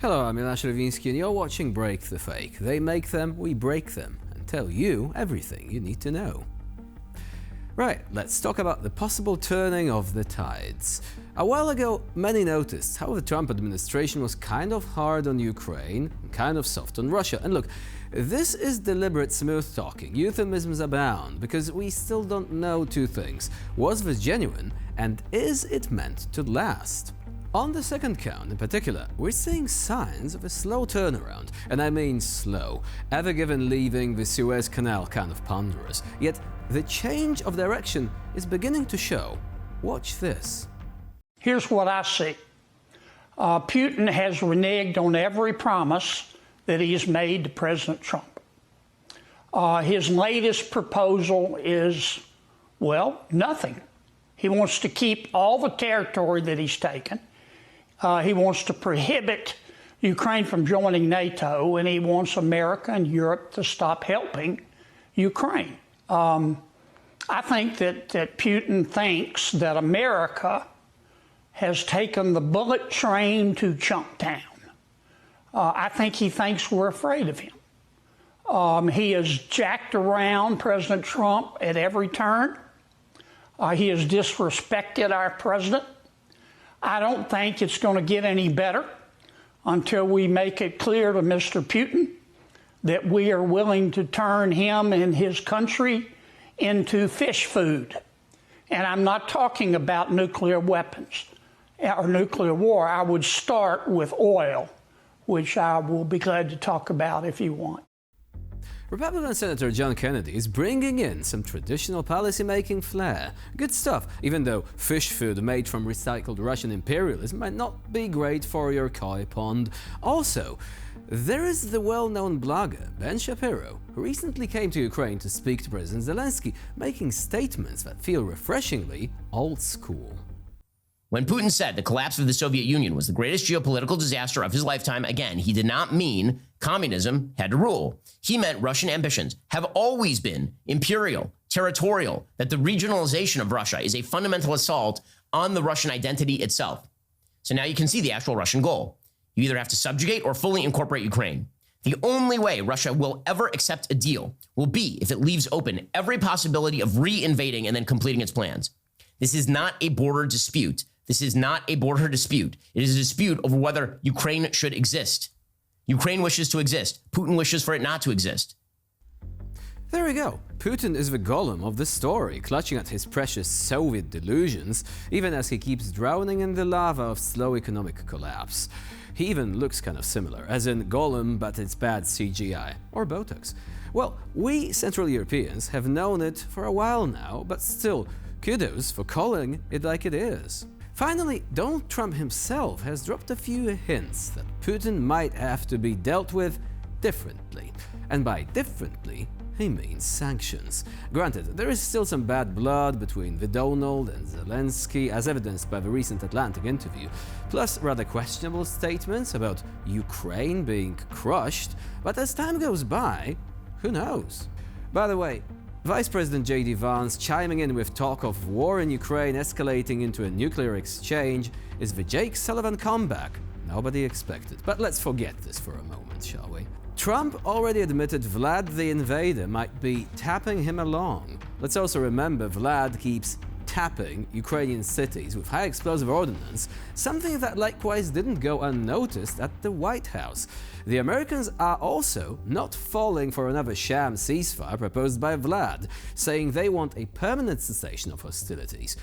Hello, I'm Milan Shravinsky and you're watching Break the Fake. They make them, we break them, and tell you everything you need to know. Right, let's talk about the possible turning of the tides. A while ago, many noticed how the Trump administration was kind of hard on Ukraine and kind of soft on Russia. And look, this is deliberate smooth talking. Euphemisms abound, because we still don't know two things. Was this genuine, and is it meant to last? On the second count in particular, we're seeing signs of a slow turnaround, and I mean slow, ever given leaving the Suez Canal kind of ponderous. Yet the change of direction is beginning to show. Watch this. Here's what I see. Putin has reneged on every promise that he has made to President Trump. His latest proposal is, well, nothing. He wants to keep all the territory that he's taken. He wants to prohibit Ukraine from joining NATO, and he wants America and Europe to stop helping Ukraine. I think that Putin thinks that America has taken the bullet train to Chunktown. I think he thinks we're afraid of him. He has jacked around President Trump at every turn. He has disrespected our president. I don't think it's going to get any better until we make it clear to Mr. Putin that we are willing to turn him and his country into fish food. And I'm not talking about nuclear weapons or nuclear war. I would start with oil, which I will be glad to talk about if you want. Republican Senator John Kennedy is bringing in some traditional policy-making flair. Good stuff, even though fish food made from recycled Russian imperialism might not be great for your koi pond. Also, there is the well-known blogger Ben Shapiro, who recently came to Ukraine to speak to President Zelensky, making statements that feel refreshingly old school. When Putin said the collapse of the Soviet Union was the greatest geopolitical disaster of his lifetime, again, he did not mean communism had to rule. He meant Russian ambitions have always been imperial, territorial, that the regionalization of Russia is a fundamental assault on the Russian identity itself. So now you can see the actual Russian goal. You either have to subjugate or fully incorporate Ukraine. The only way Russia will ever accept a deal will be if it leaves open every possibility of re-invading and then completing its plans. This is not a border dispute. This is not a border dispute. It is a dispute over whether Ukraine should exist. Ukraine wishes to exist. Putin wishes for it not to exist. There we go. Putin is the golem of the story, clutching at his precious Soviet delusions, even as he keeps drowning in the lava of slow economic collapse. He even looks kind of similar, as in Golem, but it's bad CGI, or Botox. Well, we Central Europeans have known it for a while now, but still, kudos for calling it like it is. Finally, Donald Trump himself has dropped a few hints that Putin might have to be dealt with differently. And by differently, he means sanctions. Granted, there is still some bad blood between the Donald and Zelensky, as evidenced by the recent Atlantic interview, plus rather questionable statements about Ukraine being crushed, but as time goes by, who knows? By the way, Vice President J.D. Vance chiming in with talk of war in Ukraine escalating into a nuclear exchange is the Jake Sullivan comeback nobody expected. But let's forget this for a moment, shall we? Trump already admitted Vlad the Invader might be tapping him along. Let's also remember Vlad keeps tapping Ukrainian cities with high explosive ordnance, something that likewise didn't go unnoticed at the White House. The Americans are also not falling for another sham ceasefire proposed by Vlad, saying they want a permanent cessation of hostilities.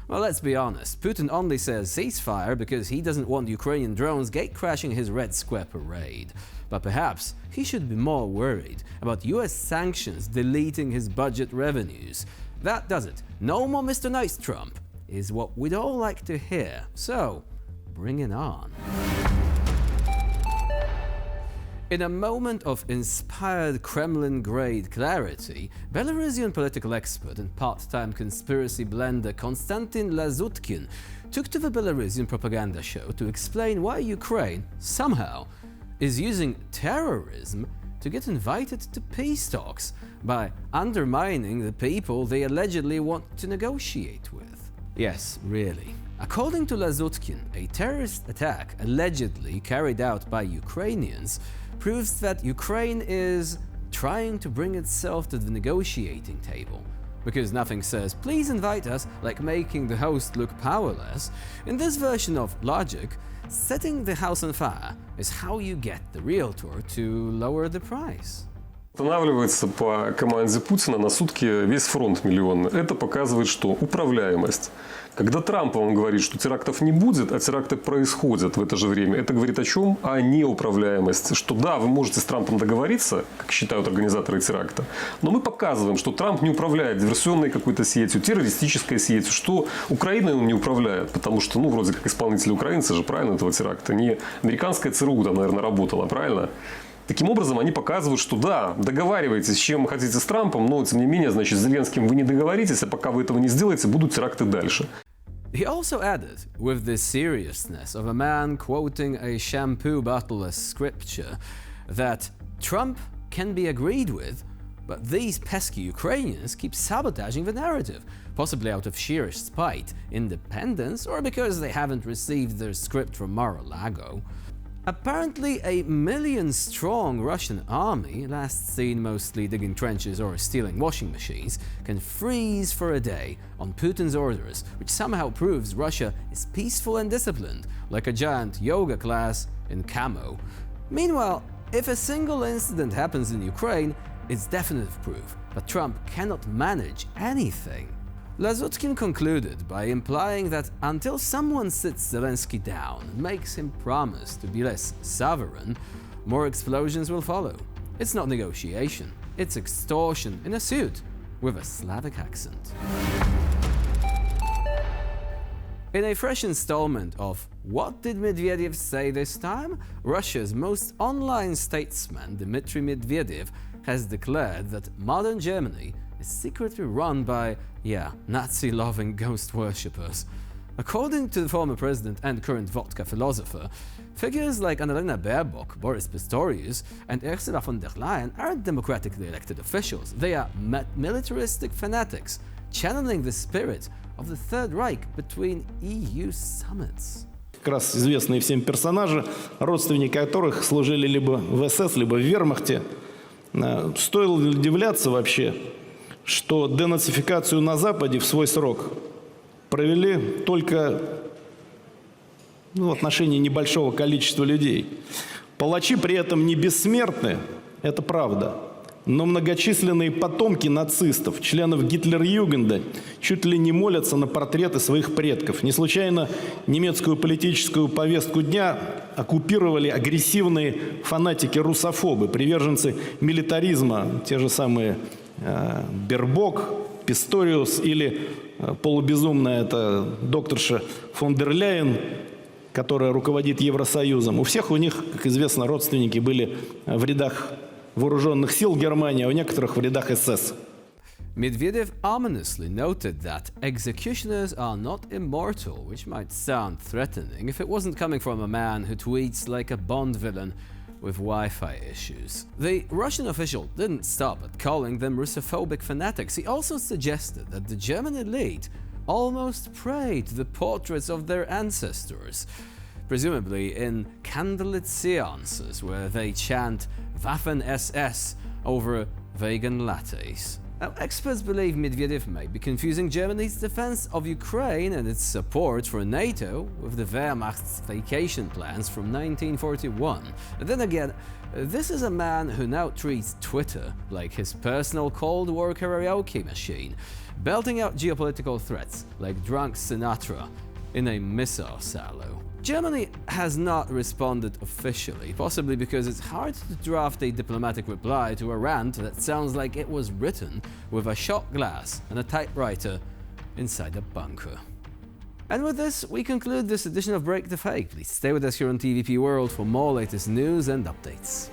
Well, let's be honest, Putin only says ceasefire because he doesn't want Ukrainian drones gatecrashing his Red Square parade. But perhaps he should be more worried about US sanctions deleting his budget revenues. That does it. No more Mr. Nice Trump is what we'd all like to hear. So, bring it on. In a moment of inspired Kremlin-grade clarity, Belarusian political expert and part-time conspiracy blender Konstantin Lazutkin took to the Belarusian propaganda show to explain why Ukraine, somehow, is using terrorism to get invited to peace talks by undermining the people they allegedly want to negotiate with. Yes, really. According to Lazutkin, a terrorist attack allegedly carried out by Ukrainians proves that Ukraine is trying to bring itself to the negotiating table. Because nothing says, please invite us, like making the host look powerless, in this version of logic, setting the house on fire is how you get the realtor to lower the price. Останавливается по команде Путина на сутки весь фронт миллионный. Это показывает, что управляемость. Когда Трамп вам говорит, что терактов не будет, а теракты происходят в это же время, это говорит о чем? О неуправляемости. Что да, вы можете с Трампом договориться, как считают организаторы теракта, но мы показываем, что Трамп не управляет диверсионной какой-то сетью, террористической сетью, что Украиной он не управляет, потому что, вроде как исполнители украинцы же, правильно, этого теракта, не американская ЦРУ там, наверное, работала, правильно? Таким образом, они показывают, что да, договаривайтесь, с чем хотите с Трампом, но, тем не менее, значит, с Зеленским вы не договоритесь, а пока вы этого не сделаете, будут теракты дальше. He also added, with the seriousness of a man quoting a shampoo bottle as scripture, that Trump can be agreed with, but these pesky Ukrainians keep sabotaging the narrative, possibly out of sheer spite, independence, or because they haven't received their script from Mar-a-Lago. Apparently, a million-strong Russian army, last seen mostly digging trenches or stealing washing machines, can freeze for a day on Putin's orders, which somehow proves Russia is peaceful and disciplined, like a giant yoga class in camo. Meanwhile, if a single incident happens in Ukraine, it's definitive proof that Trump cannot manage anything. Lazutkin concluded by implying that until someone sits Zelensky down and makes him promise to be less sovereign, more explosions will follow. It's not negotiation, it's extortion in a suit with a Slavic accent. In a fresh installment of What Did Medvedev Say This Time?, Russia's most online statesman, Dmitry Medvedev, has declared that modern Germany is secretly run by, Nazi-loving ghost worshippers. According to the former president and current Vodka philosopher, figures like Annalena Baerbock, Boris Pistorius, and Ursula von der Leyen aren't democratically elected officials. They are militaristic fanatics, channeling the spirit of the Third Reich between EU summits. Как раз известные всем персонажи, родственники которых служили либо в СС, либо в вермахте. Стоило ли удивляться вообще, что денацификацию на Западе в свой срок провели только в отношении небольшого количества людей. Палачи при этом не бессмертны, это правда. Но многочисленные потомки нацистов, членов Гитлер-Югенда, чуть ли не молятся на портреты своих предков. Не случайно немецкую политическую повестку дня оккупировали агрессивные фанатики-русофобы, приверженцы милитаризма, те же самые Baerbock, Pistorius или полубезумная это докторша фон дер Ляйен, которая руководит Евросоюзом. У всех у них, как известно, родственники были в рядах вооруженных сил Германии, а у некоторых в рядах СС. Medvedev ominously noted that executioners are not immortal, which might sound threatening if it wasn't coming from a man who tweets like a Bond villain with Wi-Fi issues. The Russian official didn't stop at calling them Russophobic fanatics. He also suggested that the German elite almost pray to the portraits of their ancestors, presumably in candlelit seances where they chant Waffen-SS over vegan lattes. Now, experts believe Medvedev may be confusing Germany's defense of Ukraine and its support for NATO with the Wehrmacht's vacation plans from 1941. Then again, this is a man who now treats Twitter like his personal Cold War karaoke machine, belting out geopolitical threats like drunk Sinatra in a missile silo. Germany has not responded officially, possibly because it's hard to draft a diplomatic reply to a rant that sounds like it was written with a shot glass and a typewriter inside a bunker. And with this, we conclude this edition of Break the Fake. Please stay with us here on TVP World for more latest news and updates.